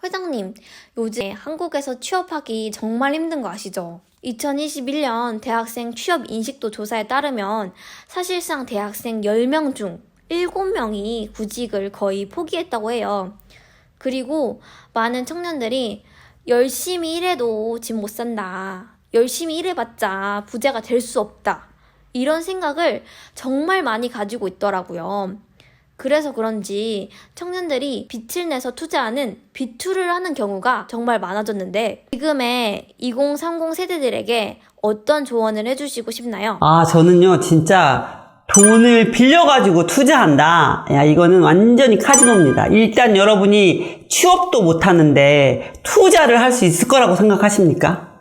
회장님, 요즘 한국에서 취업하기 정말 힘든 거 아시죠? 2021년 대학생 취업 인식도 조사에 따르면 사실상 대학생 10명 중 7명이 구직을 거의 포기했다고 해요. 그리고 많은 청년들이 열심히 일해도 집 못 산다. 열심히 일해봤자 부자가 될 수 없다. 이런 생각을 정말 많이 가지고 있더라고요. 그래서 그런지 청년들이 빚을 내서 투자하는 비투를 하는 경우가 정말 많아졌는데 지금의 2030 세대들에게 어떤 조언을 해주시고 싶나요? 저는요, 진짜 돈을 빌려가지고 투자한다. 야, 이거는 완전히 카지노입니다. 일단 여러분이 취업도 못하는데 투자를 할 수 있을 거라고 생각하십니까?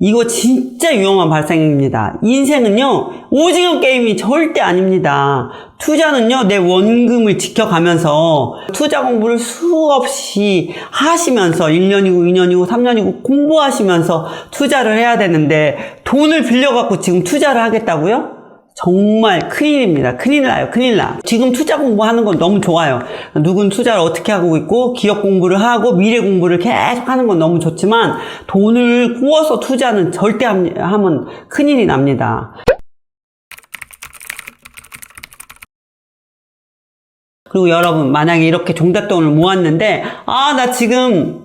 이거 진짜 위험한 발상입니다. 인생은요, 오징어 게임이 절대 아닙니다. 투자는요, 내 원금을 지켜가면서 투자 공부를 수없이 하시면서 1년이고 2년이고 3년이고 공부하시면서 투자를 해야 되는데 돈을 빌려갖고 지금 투자를 하겠다고요? 정말 큰일입니다. 큰일 나요. 큰일 나. 지금 투자 공부하는 건 너무 좋아요. 누군 투자를 어떻게 하고 있고 기업 공부를 하고 미래 공부를 계속 하는 건 너무 좋지만 돈을 구워서 투자는 절대 하면 큰일이 납니다. 그리고 여러분, 만약에 이렇게 종잣돈을 모았는데 나 지금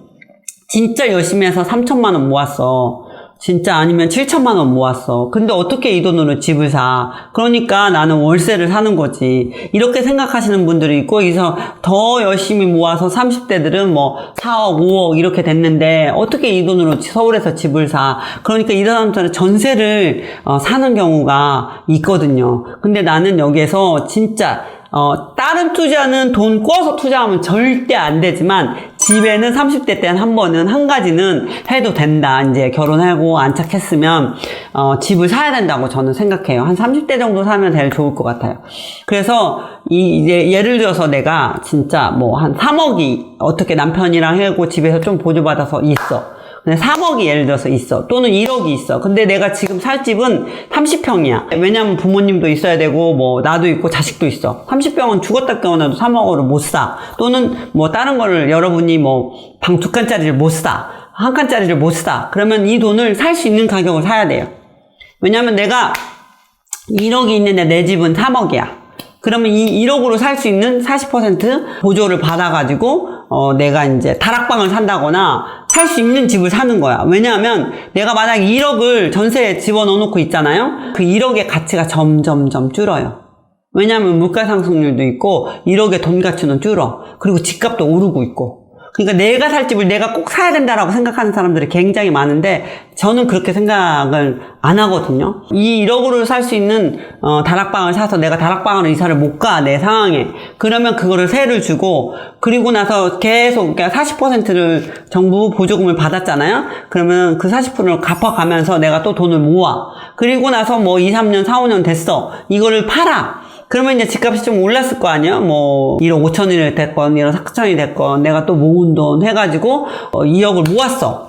진짜 열심히 해서 3천만 원 모았어. 진짜 아니면 7천만 원 모았어. 근데 어떻게 이 돈으로 집을 사? 그러니까 나는 월세를 사는 거지. 이렇게 생각하시는 분들이 있고, 여기서 더 열심히 모아서 30대들은 뭐 4억, 5억 이렇게 됐는데 어떻게 이 돈으로 서울에서 집을 사? 그러니까 이런 사람들은 전세를 사는 경우가 있거든요. 근데 나는 여기에서 진짜 다른 투자는 돈 꿔서 투자하면 절대 안 되지만 집에는 30대 때 한 번은 한 가지는 해도 된다. 이제 결혼하고 안착했으면 집을 사야 된다고 저는 생각해요. 한 30대 정도 사면 제일 좋을 것 같아요. 그래서 이제 예를 들어서 내가 진짜 뭐 한 3억이 어떻게 남편이랑 해고 집에서 좀 보조받아서 있어. 3억이 예를 들어서 있어. 또는 1억이 있어. 근데 내가 지금 살 집은 30평이야. 왜냐면 부모님도 있어야 되고, 뭐, 나도 있고, 자식도 있어. 30평은 죽었다 깨어나도 3억으로 못 사. 또는 뭐, 다른 거를 여러분이 뭐, 방 2칸짜리를 못 사. 한 칸짜리를 못 사. 그러면 이 돈을 살 수 있는 가격을 사야 돼요. 왜냐면 내가 1억이 있는데 내 집은 3억이야. 그러면 이 1억으로 살 수 있는 40% 보조를 받아가지고, 내가 이제 다락방을 산다거나, 살 수 있는 집을 사는 거야. 왜냐하면 내가 만약에 1억을 전세에 집어넣어놓고 있잖아요. 그 1억의 가치가 점점점 줄어요. 왜냐하면 물가 상승률도 있고 1억의 돈 가치는 줄어. 그리고 집값도 오르고 있고. 그러니까 내가 살 집을 내가 꼭 사야 된다라고 생각하는 사람들이 굉장히 많은데 저는 그렇게 생각을 안 하거든요. 이 1억으로 살 수 있는 다락방을 사서 내가 다락방으로 이사를 못 가, 내 상황에. 그러면 그거를 세를 주고 그리고 나서 계속 그러니까 40%를 정부 보조금을 받았잖아요. 그러면 그 40%를 갚아가면서 내가 또 돈을 모아. 그리고 나서 뭐 2, 3년, 4, 5년 됐어. 이거를 팔아. 그러면 이제 집값이 좀 올랐을 거 아니야? 뭐 1억 5천이 됐건 1억 4천이 됐건 내가 또 모은 돈 해가지고 2억을 모았어.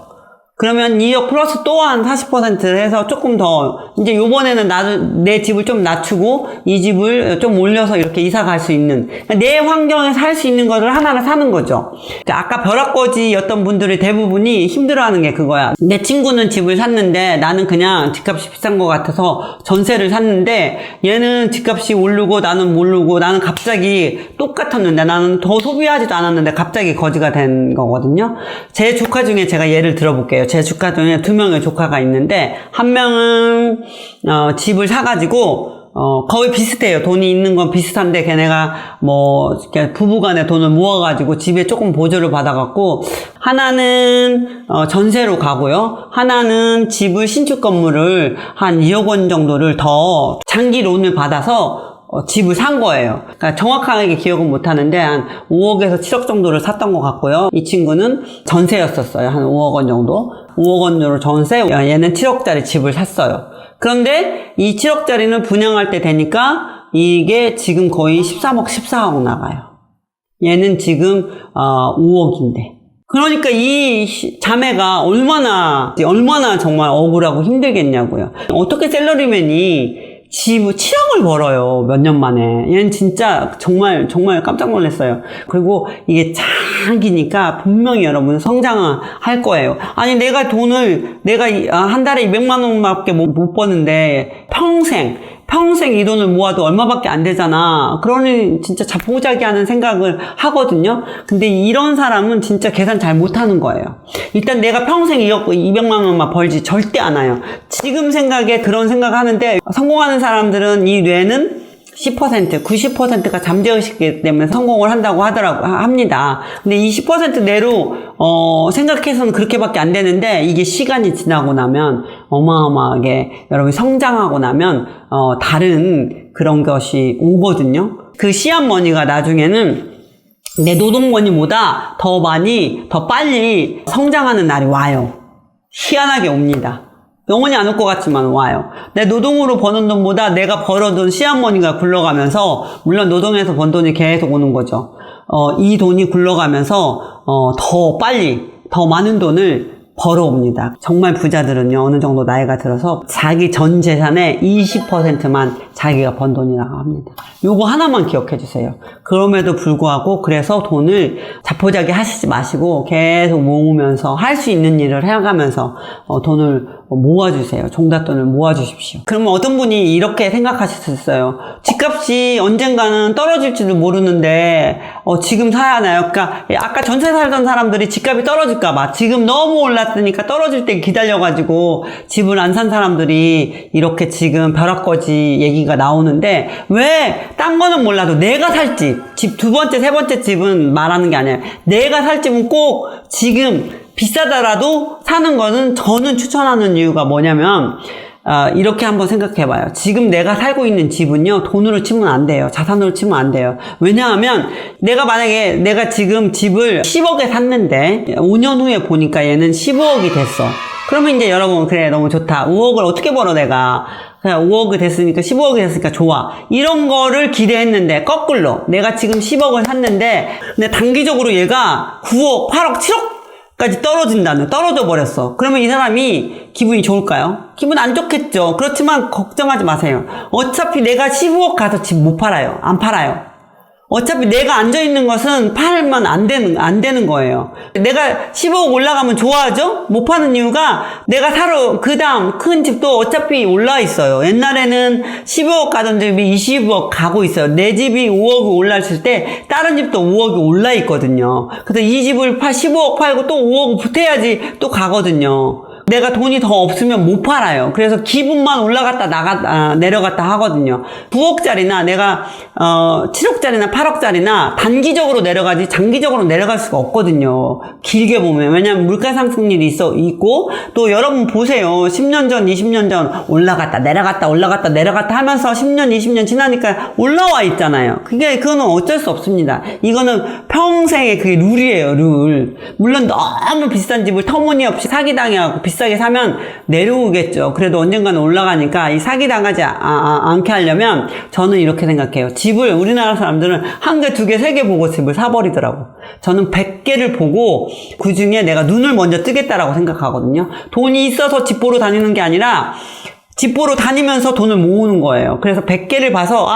그러면 2억 플러스 또 한 40%를 해서 조금 더 이제 요번에는 나도 내 집을 좀 낮추고 이 집을 좀 올려서 이렇게 이사 갈 수 있는 그러니까 내 환경에 살 수 있는 거를 하나를 사는 거죠. 아까 벼락거지였던 분들이 대부분이 힘들어하는 게 그거야. 내 친구는 집을 샀는데 나는 그냥 집값이 비싼 것 같아서 전세를 샀는데 얘는 집값이 오르고 나는 모르고 나는 갑자기 똑같았는데 나는 더 소비하지도 않았는데 갑자기 거지가 된 거거든요. 제 조카 중에 제가 예를 들어볼게요. 제 조카 중에 2명의 조카가 있는데 한 명은 집을 사가지고 거의 비슷해요. 돈이 있는 건 비슷한데 걔네가 뭐 이렇게 부부간에 돈을 모아가지고 집에 조금 보조를 받아갖고 하나는 전세로 가고요. 하나는 집을 신축 건물을 한 2억 원 정도를 더 장기 론을 받아서 집을 산 거예요. 그러니까 정확하게 기억은 못 하는데 한 5억에서 7억 정도를 샀던 것 같고요. 이 친구는 전세였었어요. 한 5억 원 정도. 5억 원으로 전세, 얘는 7억짜리 집을 샀어요. 그런데 이 7억짜리는 분양할 때 되니까 이게 지금 거의 13억, 14억 나가요. 얘는 지금 5억인데. 그러니까 이 자매가 얼마나 정말 억울하고 힘들겠냐고요. 어떻게 샐러리맨이 집 7억을 벌어요. 몇 년 만에. 얘는 진짜 정말 깜짝 놀랐어요. 그리고 이게 장기니까 분명히 여러분 성장할 거예요. 아니 내가 한 달에 200만 원밖에 못 버는데 평생 이 돈을 모아도 얼마밖에 안 되잖아. 그러니 진짜 자포자기하는 생각을 하거든요. 근데 이런 사람은 진짜 계산 잘 못하는 거예요. 일단 내가 평생 200만 원만 벌지 절대 않아요. 지금 생각에 그런 생각을 하는데 성공하는 사람들은 이 뇌는 10%, 90%가 잠재의식이기 때문에 성공을 한다고 합니다. 근데 이 10% 내로, 생각해서는 그렇게밖에 안 되는데, 이게 시간이 지나고 나면, 어마어마하게, 여러분이 성장하고 나면, 다른 그런 것이 오거든요. 그 씨앗머니가 나중에는 내 노동머니보다 더 빨리 성장하는 날이 와요. 희한하게 옵니다. 영원히 안 올 것 같지만 와요. 내 노동으로 버는 돈보다 내가 벌어둔 씨앗머니가 굴러가면서, 물론 노동에서 번 돈이 계속 오는 거죠. 이 돈이 굴러가면서, 더 빨리, 더 많은 돈을 벌어옵니다. 정말 부자들은요, 어느 정도 나이가 들어서 자기 전 재산의 20%만 자기가 번 돈이라고 합니다. 요거 하나만 기억해 주세요. 그럼에도 불구하고 그래서 돈을 자포자기 하시지 마시고 계속 모으면서 할 수 있는 일을 해가면서 돈을 모아주세요. 종잣돈을 모아주십시오. 그러면 어떤 분이 이렇게 생각하실 수 있어요. 집값이 언젠가는 떨어질지도 모르는데 지금 사야 하나요? 그러니까 아까 전세 살던 사람들이 집값이 떨어질까봐 지금 너무 올랐으니까 떨어질 때 기다려가지고 집을 안 산 사람들이 이렇게 지금 벼락거지 얘기가 나오는데 왜 딴 거는 몰라도 내가 살 집 두 번째, 세 번째 집은 말하는 게 아니에요. 내가 살 집은 꼭 지금 비싸더라도 사는 거는 저는 추천하는 이유가 뭐냐면 이렇게 한번 생각해봐요. 지금 내가 살고 있는 집은요 돈으로 치면 안 돼요. 자산으로 치면 안 돼요. 왜냐하면 내가 만약에 내가 지금 집을 10억에 샀는데 5년 후에 보니까 얘는 15억이 됐어. 그러면 이제 여러분 그래 너무 좋다. 5억을 어떻게 벌어 내가. 그냥 5억이 됐으니까 15억이 됐으니까 좋아. 이런 거를 기대했는데 거꾸로 내가 지금 10억을 샀는데 근데 단기적으로 얘가 9억, 8억, 7억까지 떨어져 버렸어. 그러면 이 사람이 기분이 좋을까요? 기분 안 좋겠죠. 그렇지만 걱정하지 마세요. 어차피 내가 15억 가서 집 못 팔아요. 안 팔아요. 어차피 내가 앉아있는 것은 팔면 안 되는 거예요. 내가 15억 올라가면 좋아하죠? 못 파는 이유가 내가 사러 그 다음 큰 집도 어차피 올라 있어요. 옛날에는 15억 가던 집이 20억 가고 있어요. 내 집이 5억이 올랐을 때 다른 집도 5억이 올라 있거든요. 그래서 이 집을 15억 팔고 또 5억 보태야지 또 가거든요. 내가 돈이 더 없으면 못 팔아요. 그래서 기분만 올라갔다 내려갔다 하거든요. 9억짜리나 내가 7억짜리나 8억짜리나 단기적으로 내려가지 장기적으로 내려갈 수가 없거든요. 길게 보면. 왜냐면 물가 상승률이 있고 또 여러분 보세요. 10년 전 20년 전 올라갔다 내려갔다 하면서 10년 20년 지나니까 올라와 있잖아요. 그거는 어쩔 수 없습니다. 이거는 평생의 그게 룰이에요. 룰. 물론 너무 비싼 집을 터무니없이 사기당해하고 비싸게 사면 내려오겠죠. 그래도 언젠가는 올라가니까 이 사기당하지 않게 하려면 저는 이렇게 생각해요. 집을 우리나라 사람들은 한 개, 두 개, 세 개 보고 집을 사버리더라고. 저는 100개를 보고 그 중에 내가 눈을 먼저 뜨겠다라고 생각하거든요. 돈이 있어서 집 보러 다니는 게 아니라 집 보러 다니면서 돈을 모으는 거예요. 그래서 100개를 봐서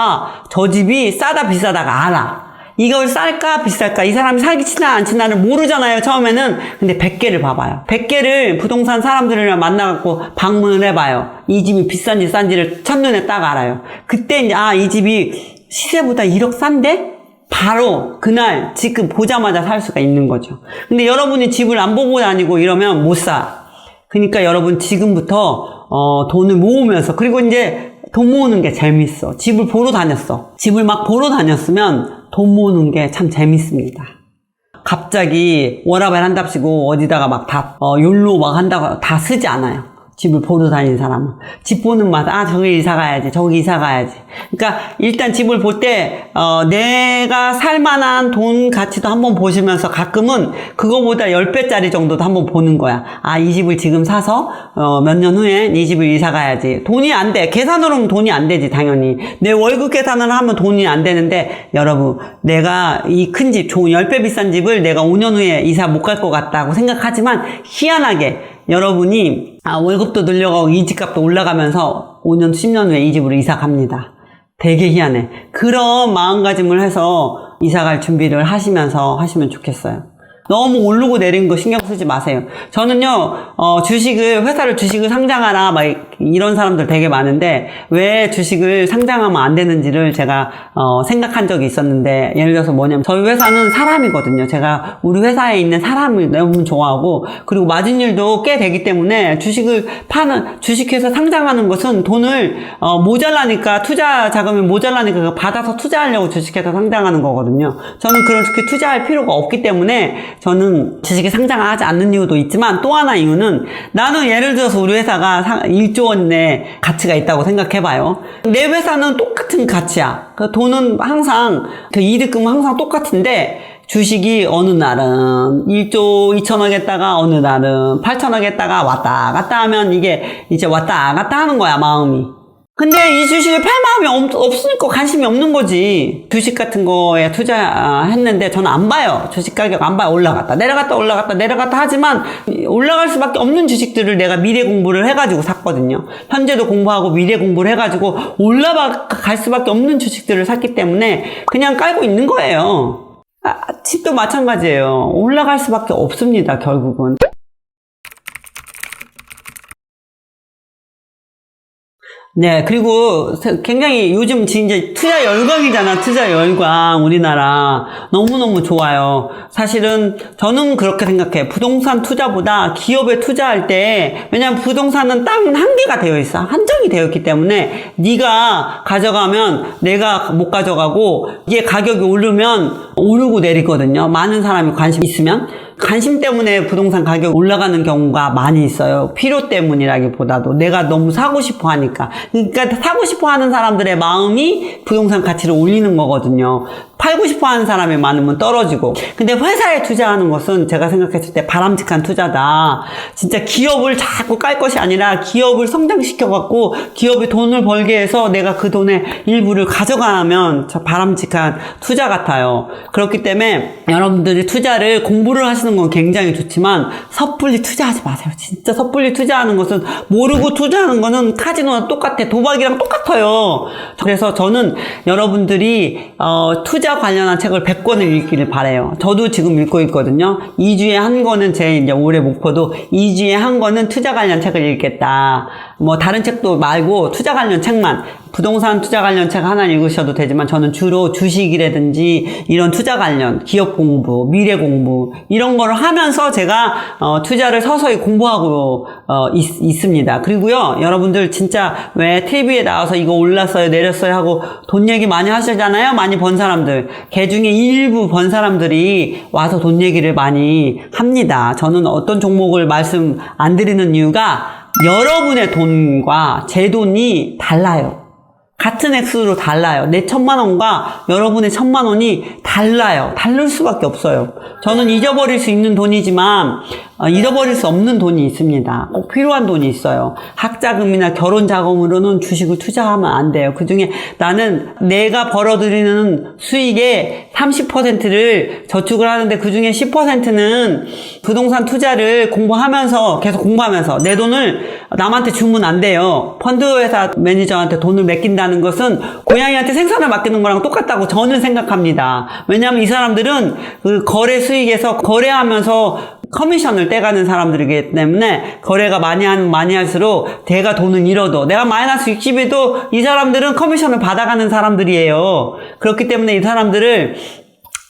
저 집이 싸다 비싸다가 알아. 이걸 쌀까 비쌀까 이 사람이 사기 치나 안 치나를 모르잖아요 처음에는. 근데 100개를 봐봐요. 100개를 부동산 사람들이랑 만나갖고 방문을 해봐요. 이 집이 비싼지 싼지를 첫눈에 딱 알아요. 그때 이제 이 집이 시세보다 1억 싼데? 바로 그날 지금 보자마자 살 수가 있는 거죠. 근데 여러분이 집을 안 보고 다니고 이러면 못 사. 그러니까 여러분 지금부터 돈을 모으면서, 그리고 이제 돈 모으는 게 재밌어. 집을 보러 다녔어. 집을 막 보러 다녔으면 돈 모으는 게 참 재밌습니다. 갑자기 워라밸 한답시고 어디다가 막 욜로 막 한다고 다 쓰지 않아요. 집을 보러 다니는 사람은. 집 보는 맛, 저기 이사 가야지, 저기 이사 가야지. 그러니까 일단 집을 볼 때 내가 살만한 돈 가치도 한번 보시면서 가끔은 그거보다 10배짜리 정도도 한번 보는 거야. 이 집을 지금 사서 몇 년 후엔 이 집을 이사 가야지. 돈이 안 돼. 계산으로는 돈이 안 되지 당연히. 내 월급 계산을 하면 돈이 안 되는데, 여러분 내가 이 큰 집, 좋은 10배 비싼 집을 내가 5년 후에 이사 못 갈 것 같다고 생각하지만 희한하게 여러분이 월급도 늘려가고 이 집값도 올라가면서 5년, 10년 후에 이 집으로 이사 갑니다. 되게 희한해. 그런 마음가짐을 해서 이사 갈 준비를 하시면서 하시면 좋겠어요. 너무 오르고 내리는 거 신경 쓰지 마세요. 저는요, 회사를 주식을 상장하라, 막 이런 사람들 되게 많은데, 왜 주식을 상장하면 안 되는지를 제가, 생각한 적이 있었는데, 예를 들어서 뭐냐면, 저희 회사는 사람이거든요. 제가 우리 회사에 있는 사람을 너무 좋아하고, 그리고 마진율도 꽤 되기 때문에, 주식회사 상장하는 것은 돈을, 모자라니까, 투자 자금이 모자라니까 받아서 투자하려고 주식회사 상장하는 거거든요. 저는 그렇게 투자할 필요가 없기 때문에, 저는 주식에 상장하지 않는 이유도 있지만 또 하나 이유는 나는 예를 들어서 우리 회사가 1조 원의 가치가 있다고 생각해봐요. 내 회사는 똑같은 가치야. 그 돈은 항상 그 이득금은 항상 똑같은데 주식이 어느 날은 1조 2천억 했다가 어느 날은 8천억 했다가 왔다 갔다 하면 이게 이제 왔다 갔다 하는 거야, 마음이. 근데 이 주식을 팔 마음이 없으니까 관심이 없는 거지. 주식 같은 거에 투자했는데 저는 안 봐요. 주식 가격 안 봐요. 올라갔다 내려갔다 하지만 올라갈 수밖에 없는 주식들을 내가 미래 공부를 해가지고 샀거든요. 현재도 공부하고 미래 공부를 해가지고 올라갈 수밖에 없는 주식들을 샀기 때문에 그냥 깔고 있는 거예요. 집도 마찬가지예요. 올라갈 수밖에 없습니다, 결국은. 네, 그리고 굉장히 요즘 진짜 투자 열광이잖아, 투자 열광. 우리나라. 너무너무 좋아요. 사실은 저는 그렇게 생각해. 부동산 투자보다 기업에 투자할 때, 왜냐면 부동산은 땅 한계가 되어 있어. 한정이 되어 있기 때문에 네가 가져가면 내가 못 가져가고 이게 가격이 오르면 오르고 내리거든요. 많은 사람이 관심 있으면. 관심 때문에 부동산 가격이 올라가는 경우가 많이 있어요. 필요 때문이라기보다도 내가 너무 사고 싶어 하니까. 그러니까 사고 싶어 하는 사람들의 마음이 부동산 가치를 올리는 거거든요. 팔고 싶어 하는 사람이 많으면 떨어지고. 근데 회사에 투자하는 것은 제가 생각했을 때 바람직한 투자다. 진짜 기업을 자꾸 깔 것이 아니라 기업을 성장시켜갖고 기업이 돈을 벌게 해서 내가 그 돈의 일부를 가져가면 저 바람직한 투자 같아요. 그렇기 때문에 여러분들이 투자를 공부를 하시는 건 굉장히 좋지만 섣불리 투자하지 마세요. 진짜 섣불리 투자하는 것은 모르고 투자하는 거는 카지노랑 똑같아. 도박이랑 똑같아요. 그래서 저는 여러분들이 투자 관련한 책을 100권을 읽기를 바라요. 저도 지금 읽고 있거든요. 2주에 한 권은 제 이제 올해 목표도 2주에 한 권은 투자 관련 책을 읽겠다. 뭐 다른 책도 말고 투자 관련 책만, 부동산 투자 관련 책 하나 읽으셔도 되지만 저는 주로 주식이라든지 이런 투자 관련 기업 공부, 미래 공부 이런 거를 하면서 제가 투자를 서서히 공부하고 있습니다. 그리고요, 여러분들 진짜 왜 TV에 나와서 이거 올랐어요 내렸어요 하고 돈 얘기 많이 하시잖아요. 많이 번 사람들, 그 중에 일부 번 사람들이 와서 돈 얘기를 많이 합니다. 저는 어떤 종목을 말씀 안 드리는 이유가 여러분의 돈과 제 돈이 달라요. 같은 액수로 달라요. 내 1,000만 원과 여러분의 1,000만 원이 달라요. 다를 수밖에 없어요. 저는 잊어버릴 수 있는 돈이지만 잃어버릴 수 없는 돈이 있습니다. 꼭 필요한 돈이 있어요. 학자금이나 결혼 자금으로는 주식을 투자하면 안 돼요. 그중에 나는 내가 벌어들이는 수익의 30%를 저축을 하는데 그중에 10%는 부동산 투자를 계속 공부하면서 내 돈을 남한테 주면 안 돼요. 펀드 회사 매니저한테 돈을 맡긴다는 것은 고양이한테 생선을 맡기는 거랑 똑같다고 저는 생각합니다. 왜냐하면 이 사람들은 그 거래 수익에서 거래하면서 커미션을 떼가는 사람들이기 때문에 거래가 많이 할수록 내가 돈을 잃어도 내가 마이너스 60에도 이 사람들은 커미션을 받아가는 사람들이에요. 그렇기 때문에 이 사람들을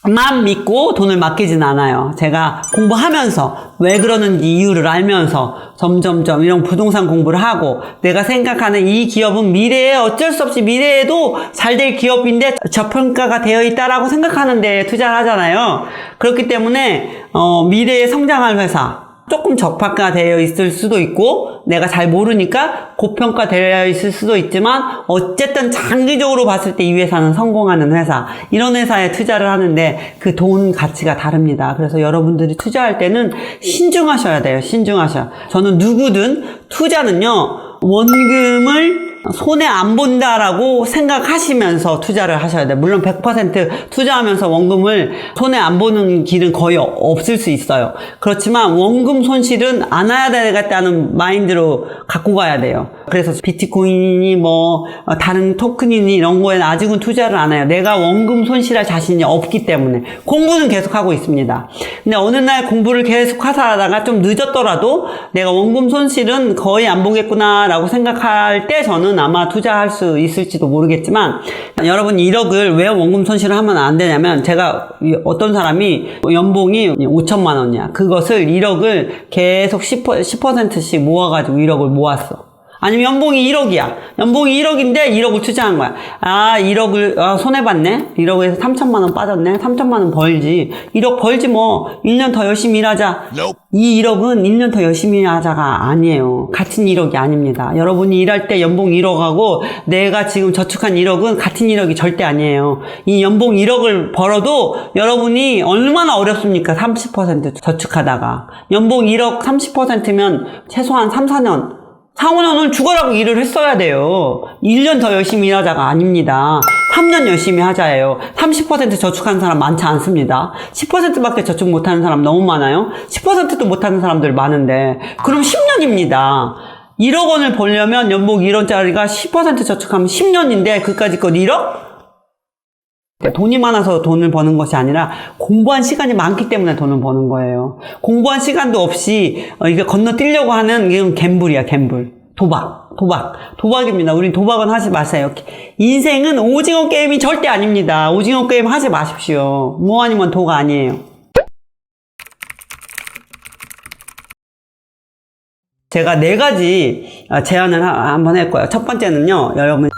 만 믿고 돈을 맡기진 않아요. 제가 공부하면서 왜 그러는지 이유를 알면서 점점점 이런 부동산 공부를 하고 내가 생각하는 이 기업은 미래에 어쩔 수 없이 미래에도 잘 될 기업인데 저평가가 되어 있다라고 생각하는데 투자를 하잖아요. 그렇기 때문에 미래에 성장할 회사 조금 저평가되어 있을 수도 있고 내가 잘 모르니까 고평가되어 있을 수도 있지만 어쨌든 장기적으로 봤을 때 이 회사는 성공하는 회사, 이런 회사에 투자를 하는데 그 돈 가치가 다릅니다. 그래서 여러분들이 투자할 때는 신중하셔야 돼요. 신중하셔야. 저는 누구든 투자는요, 원금을 손해 안 본다라고 생각하시면서 투자를 하셔야 돼요. 물론 100% 투자하면서 원금을 손해 안 보는 길은 거의 없을 수 있어요. 그렇지만 원금 손실은 안 해야 되겠다는 마인드로 갖고 가야 돼요. 그래서 비트코인이니 뭐 다른 토큰이니 이런 거에는 아직은 투자를 안 해요. 내가 원금 손실할 자신이 없기 때문에. 공부는 계속 하고 있습니다. 근데 어느 날 공부를 계속 하다가 좀 늦었더라도 내가 원금 손실은 거의 안 보겠구나 라고 생각할 때 저는 아마 투자할 수 있을지도 모르겠지만, 여러분 1억을 왜 원금 손실을 하면 안 되냐면, 제가 어떤 사람이 연봉이 5천만 원이야. 그것을 1억을 계속 10%씩 모아가지고 1억을 모았어. 아니면 연봉이 1억이야. 연봉이 1억인데 1억을 투자한 거야. 1억을, 손해봤네? 1억에서 3천만 원 빠졌네? 3천만 원 벌지. 1억 벌지 뭐. 1년 더 열심히 일하자. 이 1억은 1년 더 열심히 하자가 아니에요. 같은 1억이 아닙니다. 여러분이 일할 때 연봉 1억하고 내가 지금 저축한 1억은 같은 1억이 절대 아니에요. 이 연봉 1억을 벌어도 여러분이 얼마나 어렵습니까? 30% 저축하다가. 연봉 1억 30%면 최소한 3, 4년. 4, 5년은 죽어라고 일을 했어야 돼요. 1년 더 열심히 일하자가 아닙니다. 3년 열심히 하자예요. 30% 저축하는 사람 많지 않습니다. 10%밖에 저축 못하는 사람 너무 많아요. 10%도 못하는 사람들 많은데 그럼 10년입니다. 1억 원을 벌려면 연봉 1원짜리가 10% 저축하면 10년인데 그까짓 것 1억? 돈이 많아서 돈을 버는 것이 아니라 공부한 시간이 많기 때문에 돈을 버는 거예요. 공부한 시간도 없이 이게 건너뛰려고 하는 이건 갬블이야, 갬블. 도박입니다. 우린 도박은 하지 마세요. 인생은 오징어 게임이 절대 아닙니다. 오징어 게임 하지 마십시오. 뭐 아니면 도가 아니에요. 제가 4가지 제안을 한번 할 거예요. 첫 번째는요, 여러분